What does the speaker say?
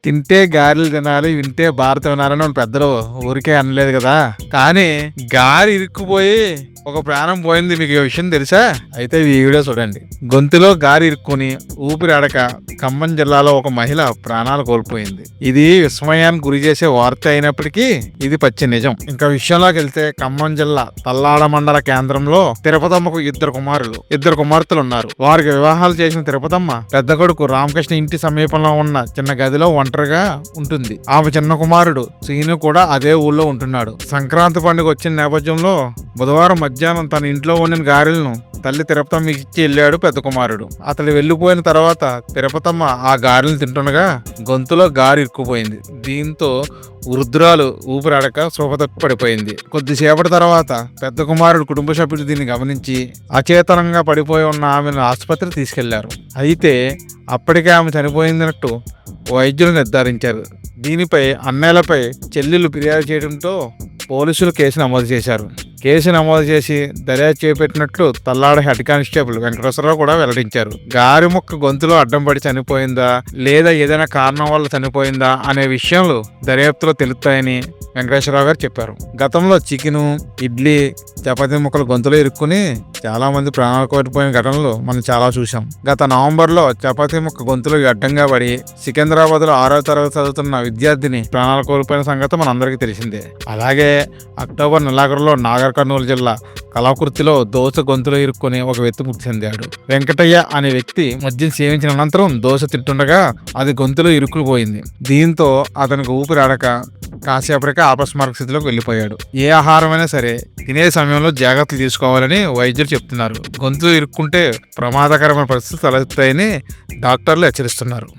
తింటే గారెలు తినాలి, వింటే భారత వినాలని మన పెద్దలు ఊరికే అనలేదు కదా. కానీ గారి ఇరుక్కుపోయి ఒక ప్రాణం పోయింది. మీకు ఈ విషయం తెలుసా? అయితే ఈ వీడియో చూడండి. గొంతులో గారి ఇరుక్కుని ఊపిరి ఆడక ఖమ్మం జిల్లాలో ఒక మహిళ ప్రాణాలు కోల్పోయింది. ఇది విస్మయానికి గురి చేసే వార్త అయినప్పటికీ ఇది పచ్చి నిజం. ఇంకా విషయంలోకి వెళ్తే ఖమ్మం జిల్లా తల్లాడ మండల కేంద్రంలో తిరుపతమ్మకు ఇద్దరు కుమార్తెలు ఉన్నారు. వారికి వివాహాలు చేసిన తిరుపతమ్మ పెద్ద కొడుకు రామకృష్ణ ఇంటి సమీపంలో ఉన్న చిన్న గదిలో ఒంటరిగా ఉంటుంది. ఆమె చిన్న కుమారుడు సీను కూడా అదే ఊళ్ళో ఉంటున్నాడు. సంక్రాంతి పండుగ వచ్చిన నేపథ్యంలో బుధవారం మధ్యాహ్నం తన ఇంట్లో వండిన గారెలను తల్లి తిరుపతమ్మ ఇచ్చి వెళ్ళాడు పెద్ద కుమారుడు. అతడు వెళ్లిపోయిన తర్వాత తిరుపతమ్మ ఆ గారెలను తింటుండగా గొంతులో గారి ఇరుక్కుపోయింది. దీంతో వృద్ధురాలు ఊపిరాడక స్పృహతప్పి పడిపోయింది. కొద్దిసేపటి తర్వాత పెద్ద కుమారుడు కుటుంబ సభ్యులు దీన్ని గమనించి అచేతనంగా పడిపోయి ఉన్న ఆమెను ఆసుపత్రికి తీసుకెళ్లారు. అయితే అప్పటికే ఆమె చనిపోయిందన్నట్టు వైద్యులు నిర్ధారించారు. దీనిపై అన్నయ్యలపై చెల్లెలు ఫిర్యాదు చేయడంతో పోలీసులు కేసు నమోదు చేశారు. కేసు నమోదు చేసి దర్యాప్తు చేపట్టినట్లు తల్లాడ హెడ్ కానిస్టేబుల్ వెంకటేశ్వరరావు కూడా వెల్లడించారు. గారి ముక్క గొంతులో అడ్డం పడి చనిపోయిందా లేదా ఏదైనా కారణం వల్ల చనిపోయిందా అనే విషయాలు దర్యాప్తులో తెలుస్తాయని వెంకటేశ్వరరావు గారు చెప్పారు. గతంలో చికెను, ఇడ్లీ, చపాతీ ముక్కలు గొంతులో ఇరుక్కుని చాలా మంది ప్రాణాలు కోల్పోయిన ఘటనలు మనం చాలా చూసాం. గత నవంబర్లో చపాతీ ముక్క గొంతులో అడ్డంగా పడి సికింద్రాబాద్ లో 6వ తరగతి చదువుతున్న విద్యార్థిని ప్రాణాలు కోల్పోయిన సంగతి మనందరికీ తెలిసిందే. అలాగే అక్టోబర్ నెలాఖరులో నాగర్ కర్నూలు జిల్లా కలాకుర్తిలో దోశ గొంతులో ఇరుక్కుని ఒక వ్యక్తి మృతి చెందాడు. వెంకటయ్య అనే వ్యక్తి మద్యం సేవించిన అనంతరం దోశ తింటుండగా అది గొంతులో ఇరుక్కుపోయింది. దీంతో అతనికి ఊపిరాడక కాసేపటికే అపస్మారక స్థితిలోకి వెళ్ళిపోయాడు. ఏ ఆహారమైనా సరే తినే సమయంలో జాగ్రత్తలు తీసుకోవాలని వైద్యులు చెప్తున్నారు. గొంతులో ఇరుక్కుంటే ప్రమాదకరమైన పరిస్థితులు తలెత్తాయని డాక్టర్లు హెచ్చరిస్తున్నారు.